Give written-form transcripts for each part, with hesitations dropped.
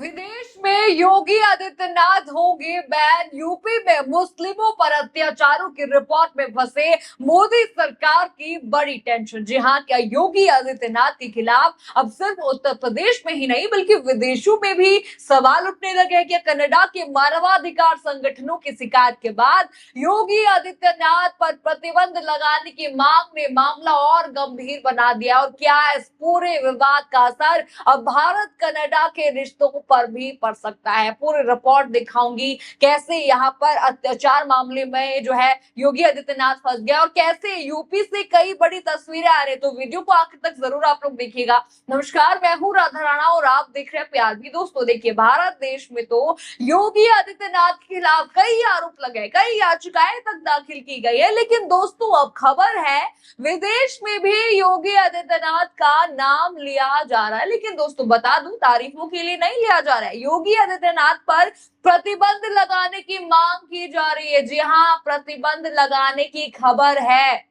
विदेश में योगी आदित्यनाथ होंगे बैन। यूपी में मुस्लिमों पर अत्याचारों की रिपोर्ट में फंसे मोदी सरकार की बड़ी टेंशन। जी हां, क्या योगी आदित्यनाथ के खिलाफ अब सिर्फ उत्तर प्रदेश में ही नहीं बल्कि विदेशों में भी सवाल उठने लगे हैं? क्या कनाडा के मानवाधिकार संगठनों की शिकायत के बाद योगी आदित्यनाथ पर प्रतिबंध लगाने की मांग ने मामला और गंभीर बना दिया? और क्या इस पूरे विवाद का असर अब भारत कनाडा के रिश्तों पर भी पड़ सकता है? पूरी रिपोर्ट दिखाऊंगी कैसे यहाँ पर अत्याचार मामले में जो है योगी आदित्यनाथ फंस गया और कैसे यूपी से कई बड़ी तस्वीरें आ रही। तो वीडियो को आखिर तक जरूर आप लोग देखिएगा। नमस्कार, मैं हूं राधा राणा और आप देख रहे हैं प्यार भी। दोस्तों देखिए, भारत देश में तो योगी आदित्यनाथ के खिलाफ कई आरोप लगे, कई याचिकाएं तक दाखिल की गई है, लेकिन दोस्तों अब खबर है विदेश में भी योगी आदित्यनाथ का नाम लिया जा रहा है। लेकिन दोस्तों बता दूं, तारीफों के लिए नहीं लिया जा रहा है। योगी आदित्यनाथ पर प्रतिबंध लगाने की मांग की जा रही है। जी हां, प्रतिबंध लगाने की खबर है।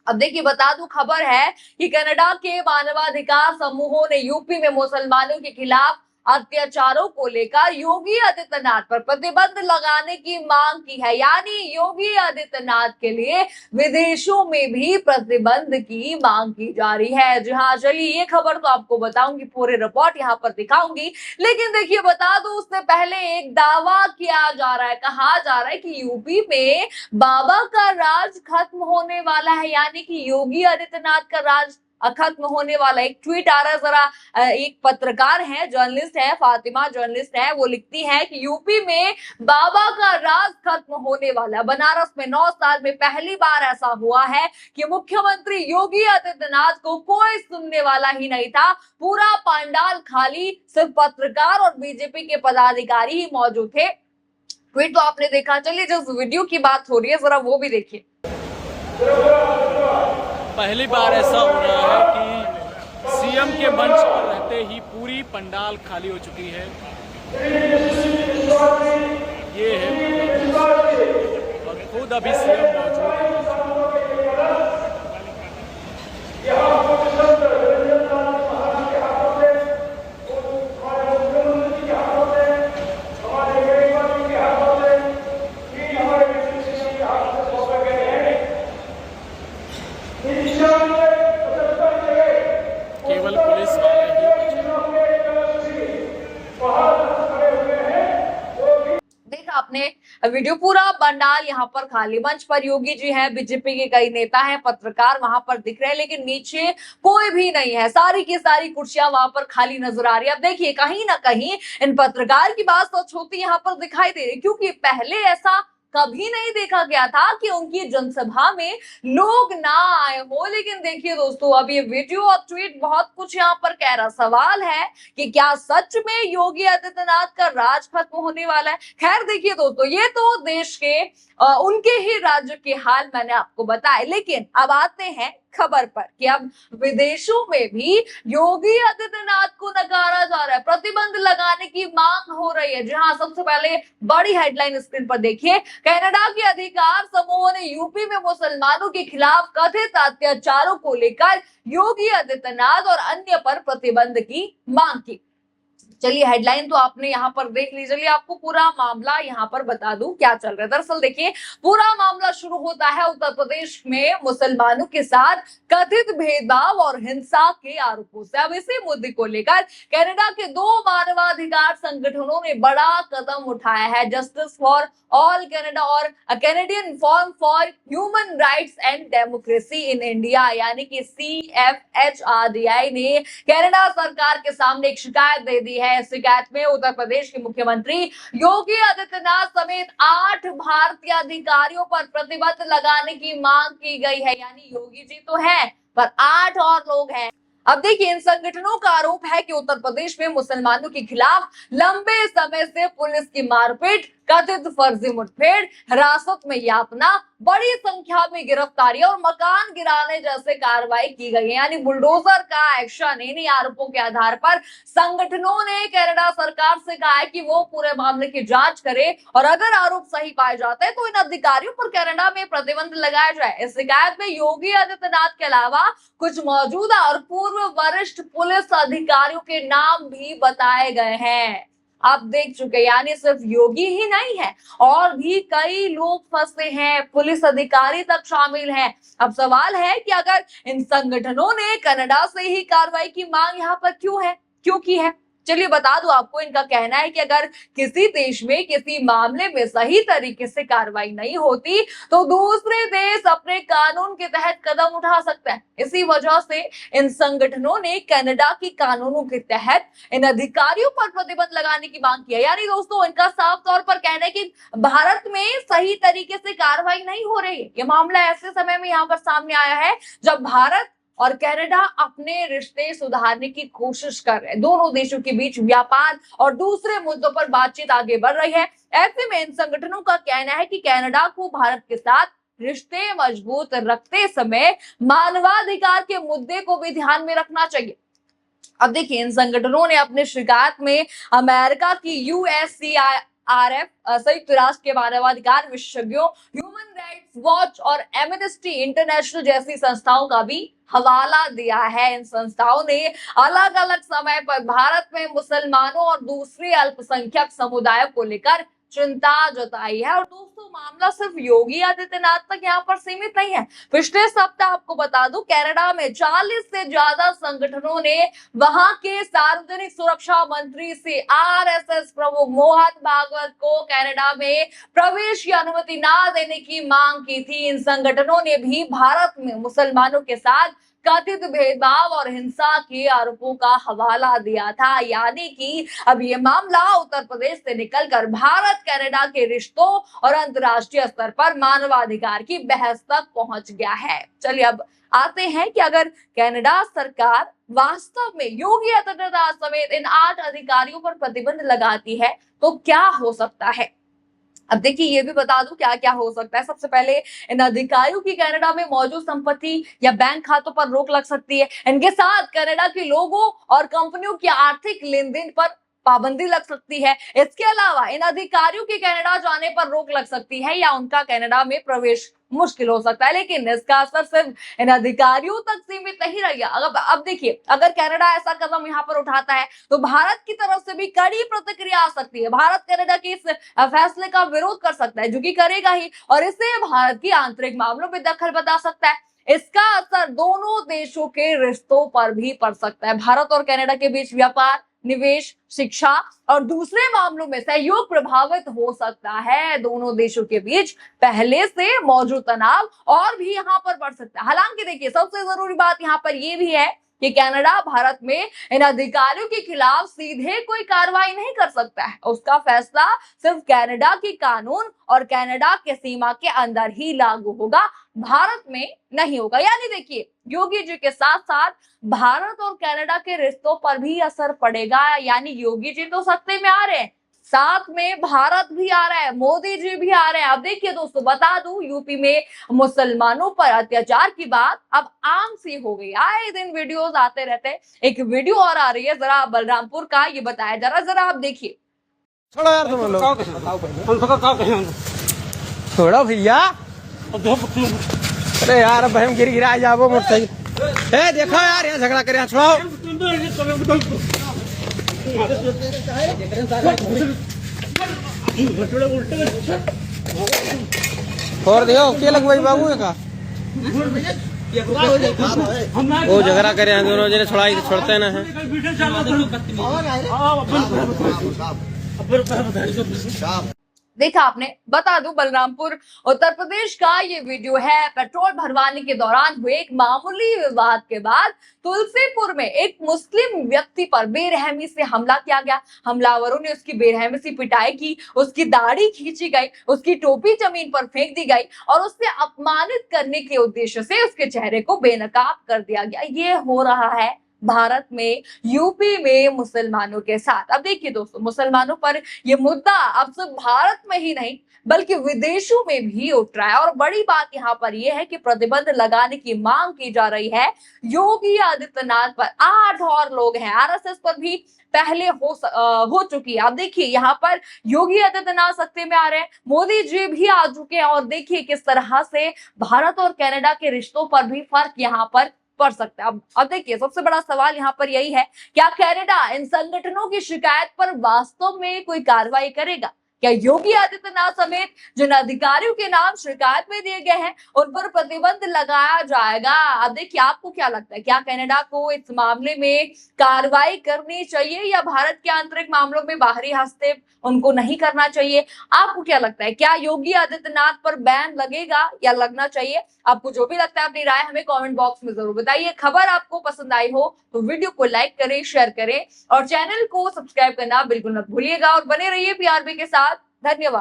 अब देखिए, बता दूं, खबर है कि कनाडा के मानवाधिकार समूहों ने यूपी में मुसलमानों के खिलाफ अत्याचारों को लेकर योगी आदित्यनाथ पर प्रतिबंध लगाने की मांग की है। यानी योगी आदित्यनाथ के लिए विदेशों में भी प्रतिबंध की मांग की जा रही है। जी हाँ, चलिए ये खबर तो आपको बताऊंगी, पूरे रिपोर्ट यहाँ पर दिखाऊंगी। लेकिन देखिए, बता दूं उससे पहले एक दावा किया जा रहा है, कहा जा रहा है कि यूपी में बाबा का राज खत्म होने वाला है। यानी कि योगी आदित्यनाथ का राज खत्म होने वाला। एक ट्वीट आ रहा है, जरा एक पत्रकार है, जर्नलिस्ट है, फातिमा जर्नलिस्ट है, वो लिखती है कि यूपी में बाबा का राज खत्म होने वाला। बनारस में 9 साल में पहली बार ऐसा हुआ है कि मुख्यमंत्री योगी आदित्यनाथ को कोई सुनने वाला ही नहीं था। पूरा पंडाल खाली, सिर्फ पत्रकार और बीजेपी के पदाधिकारी ही मौजूद थे। ट्वीट तो आपने देखा। चलिए, जिस वीडियो की बात हो रही है जरा वो भी देखिए। पहली बार ऐसा हो रहा है कि सीएम के मंच पर रहते ही पूरी पंडाल खाली हो चुकी है। ये है, और खुद अभी सीएम मौजूद है। केवल पुलिस वाले ही देखा आपने वीडियो, पूरा पंडाल यहाँ पर खाली। मंच पर योगी जी हैं, बीजेपी के कई नेता हैं, पत्रकार वहां पर दिख रहे हैं, लेकिन नीचे कोई भी नहीं है। सारी की सारी कुर्सियां वहां पर खाली नजर आ रही है। अब देखिए, कहीं ना कहीं इन पत्रकार की बात सच होती यहाँ पर दिखाई दे रही, क्योंकि पहले ऐसा कभी नहीं देखा गया था कि उनकी जनसभा में लोग ना आए हो। लेकिन देखिए दोस्तों, अब ये वीडियो और ट्वीट बहुत कुछ यहाँ पर कह रहा। सवाल है कि क्या सच में योगी आदित्यनाथ का राज खत्म होने वाला है? खैर देखिए दोस्तों, ये तो देश के उनके ही राज्य के हाल मैंने आपको बताए। लेकिन अब आते हैं खबर पर कि अब विदेशों में भी योगी आदित्यनाथ को नकारा जा रहा है, प्रतिबंध लगाने की मांग हो रही है। जहां सबसे पहले बड़ी हेडलाइन स्क्रीन पर देखिए, कनाडा के अधिकार समूहों ने यूपी में मुसलमानों के खिलाफ कथित अत्याचारों को लेकर योगी आदित्यनाथ और अन्य पर प्रतिबंध की मांग की। चलिए, हेडलाइन तो आपने यहाँ पर देख ली। चलिए, आपको पूरा मामला यहाँ पर बता दूं क्या चल रहा है। दरअसल देखिए, पूरा मामला शुरू होता है उत्तर प्रदेश में मुसलमानों के साथ कथित भेदभाव और हिंसा के आरोपों से। अब इसी मुद्दे को लेकर कनाडा के 2 मानवाधिकार संगठनों ने बड़ा कदम उठाया है। जस्टिस फॉर ऑल कनाडा और Canadian forum for human rights and democracy in India यानी कि CFHRDI ने कनाडा सरकार के सामने एक शिकायत दे दी है। शिकायत में उत्तर प्रदेश के मुख्यमंत्री योगी आदित्यनाथ समेत 8 भारतीय अधिकारियों पर प्रतिबंध लगाने की मांग की गई है। यानी योगी जी तो है, पर 8 और लोग हैं। अब देखिए, इन संगठनों का आरोप है कि उत्तर प्रदेश में मुसलमानों के खिलाफ लंबे समय से पुलिस की मारपीट, कथित फर्जी मुठभेड़, हिरासत में यातना, बड़ी संख्या में गिरफ्तारियां और मकान गिराने जैसे कार्रवाई की गई है। यानी बुलडोजर का एक्शन। इन्हीं आरोपों के आधार पर संगठनों ने कनाडा सरकार से कहा है कि वो पूरे मामले की जांच करे और अगर आरोप सही पाए जाते हैं तो इन अधिकारियों पर कनाडा में प्रतिबंध लगाया जाए। इस शिकायत में योगी आदित्यनाथ के अलावा कुछ मौजूदा और पूर्व वरिष्ठ पुलिस अधिकारियों के नाम भी बताए गए हैं। आप देख चुके, यानी सिर्फ योगी ही नहीं है, और भी कई लोग फंसे हैं, पुलिस अधिकारी तक शामिल हैं। अब सवाल है कि अगर इन संगठनों ने कनाडा से ही कार्रवाई की मांग यहाँ पर क्यों की है? चलिए बता दूं आपको, इनका कहना है कि अगर किसी देश में किसी मामले में सही तरीके से कार्रवाई नहीं होती तो दूसरे देश अपने कानून के तहत कदम उठा सकते हैं। इसी वजह से इन संगठनों ने कनाडा के कानूनों के तहत इन अधिकारियों पर प्रतिबंध लगाने की मांग की है। यानी दोस्तों, इनका साफ तौर पर कहना है कि भारत में सही तरीके से कार्रवाई नहीं हो रही है। ये मामला ऐसे समय में यहाँ पर सामने आया है जब भारत और कनाडा अपने रिश्ते सुधारने की कोशिश कर रहे हैं। दोनों देशों के बीच व्यापार और दूसरे मुद्दों पर बातचीत आगे बढ़ रही है। ऐसे में इन संगठनों का कहना है कि कनाडा को भारत के साथ रिश्ते मजबूत रखते समय मानवाधिकार के मुद्दे को भी ध्यान में रखना चाहिए। अब देखिए, इन संगठनों ने अपने शिकायत में अमेरिका की USCIRF, संयुक्त राष्ट्र के मानवाधिकार विशेषज्ञों, ह्यूमन राइट्स वॉच और एमनेस्टी इंटरनेशनल जैसी संस्थाओं का भी हवाला दिया है। इन संस्थाओं ने अलग अलग समय पर भारत में मुसलमानों और दूसरे अल्पसंख्यक समुदायों को लेकर चिंता जताई है। और दोस्तों, मामला सिर्फ योगी आदित्यनाथ तक यहाँ पर सीमित नहीं है। पिछले सप्ताह आपको बता दूं, कनाडा में 40 से ज्यादा संगठनों ने वहां के सार्वजनिक सुरक्षा मंत्री से RSS प्रमुख मोहन भागवत को कनाडा में प्रवेश की अनुमति ना देने की मांग की थी। इन संगठनों ने भी भारत में मुसलमानों के साथ कथित भेदभाव और हिंसा के आरोपों का हवाला दिया था। यानी कि अब ये मामला उत्तर प्रदेश से निकलकर भारत कनाडा के रिश्तों और अंतर्राष्ट्रीय स्तर पर मानवाधिकार की बहस तक पहुंच गया है। चलिए अब आते हैं कि अगर कनाडा सरकार वास्तव में योगी आदित्यनाथ समेत इन 8 अधिकारियों पर प्रतिबंध लगाती है तो क्या हो सकता है। अब देखिए, ये भी बता दूं क्या क्या हो सकता है। सबसे पहले, इन अधिकारियों की कनाडा में मौजूद संपत्ति या बैंक खातों पर रोक लग सकती है। इनके साथ कनाडा के लोगों और कंपनियों के आर्थिक लेन देन पर पाबंदी लग सकती है। इसके अलावा इन अधिकारियों के कनाडा जाने पर रोक लग सकती है या उनका कनाडा में प्रवेश मुश्किल हो सकता है। लेकिन इसका असर सिर्फ इन अधिकारियों तक सीमित नहीं रहेगा। अब देखिए, अगर कनाडा ऐसा कदम यहाँ पर उठाता है तो भारत की तरफ से भी कड़ी प्रतिक्रिया आ सकती है। भारत कनाडा के इस फैसले का विरोध कर सकता है, जो कि करेगा ही, और इससे भारत की आंतरिक मामलों में दखल बता सकता है। इसका असर दोनों देशों के रिश्तों पर भी पड़ सकता है। भारत और कनाडा के बीच व्यापार, निवेश, शिक्षा और दूसरे मामलों में सहयोग प्रभावित हो सकता है। दोनों देशों के बीच पहले से मौजूद तनाव और भी यहाँ पर बढ़ सकता है। हालांकि देखिए, सबसे जरूरी बात यहाँ पर यह भी है कि कनाडा भारत में इन अधिकारियों के खिलाफ सीधे कोई कार्रवाई नहीं कर सकता है। उसका फैसला सिर्फ कनाडा के कानून और कनाडा के सीमा के अंदर ही लागू होगा, भारत में नहीं होगा। यानी देखिए, योगी जी के साथ साथ भारत और कनाडा के रिश्तों पर भी असर पड़ेगा। यानी योगी जी तो सत्ते में आ रहे हैं, साथ में भारत भी आ रहा है, मोदी जी भी आ रहे हैं। अब देखिए दोस्तों, बता दूं, यूपी में मुसलमानों पर अत्याचार की बात अब आम सी हो गई। आए दिन वीडियोस आते रहते हैं। एक वीडियो और आ रही है, जरा बलरामपुर का, ये बताया जरा आप देखिए। छोड़ो यार, तुम लोग छोड़ो भैया। अरे यार, अब हम गिरा जाओ मोटरसाइकिल। ए देखो यार, यहाँ झगड़ा करे, छोड़ो। और दियो के लगवाई बाबू का वो झगड़ा करे हैं दोनों जने, छोड़ा छोड़ते ना है। देखा आपने, बता दूं, बलरामपुर उत्तर प्रदेश का ये वीडियो है। पेट्रोल भरवाने के दौरान हुए एक मामूली विवाद के बाद तुलसीपुर में एक मुस्लिम व्यक्ति पर बेरहमी से हमला किया गया। हमलावरों ने उसकी बेरहमी से पिटाई की, उसकी दाढ़ी खींची गई, उसकी टोपी जमीन पर फेंक दी गई और उससे अपमानित करने के उद्देश्य से उसके चेहरे को बेनकाब कर दिया गया। ये हो रहा है भारत में, यूपी में मुसलमानों के साथ। अब देखिए दोस्तों, मुसलमानों पर ये मुद्दा अब सिर्फ भारत में ही नहीं बल्कि विदेशों में भी उठ रहा है। और बड़ी बात यहाँ पर यह है कि प्रतिबंध लगाने की मांग की जा रही है योगी आदित्यनाथ पर। 8 और लोग हैं, RSS पर भी पहले हो चुकी है। अब देखिए, यहाँ पर योगी आदित्यनाथ सत्ते में आ रहे हैं, मोदी जी भी आ चुके हैं, और देखिए किस तरह से भारत और कनाडा के रिश्तों पर भी फर्क यहाँ पर पड़ सकता है। अब देखिए, सबसे बड़ा सवाल यहाँ पर यही है, क्या कनाडा इन संगठनों की शिकायत पर वास्तव में कोई कार्रवाई करेगा? क्या योगी आदित्यनाथ समेत जिन अधिकारियों के नाम शिकायत में दिए गए हैं उन पर प्रतिबंध लगाया जाएगा? अब देखिए, आपको क्या लगता है, क्या कनाडा को इस मामले में कार्रवाई करनी चाहिए या भारत के आंतरिक मामलों में बाहरी हस्तक्षेप उनको नहीं करना चाहिए? आपको क्या लगता है, क्या योगी आदित्यनाथ पर बैन लगेगा या लगना चाहिए? आपको जो भी लगता है अपनी राय हमें कमेंट बॉक्स में जरूर बताइए। खबर आपको पसंद आई हो तो वीडियो को लाइक करें, शेयर करें और चैनल को सब्सक्राइब करना बिल्कुल मत भूलिएगा और बने रहिए पीआरबी के साथ। धन्यवाद।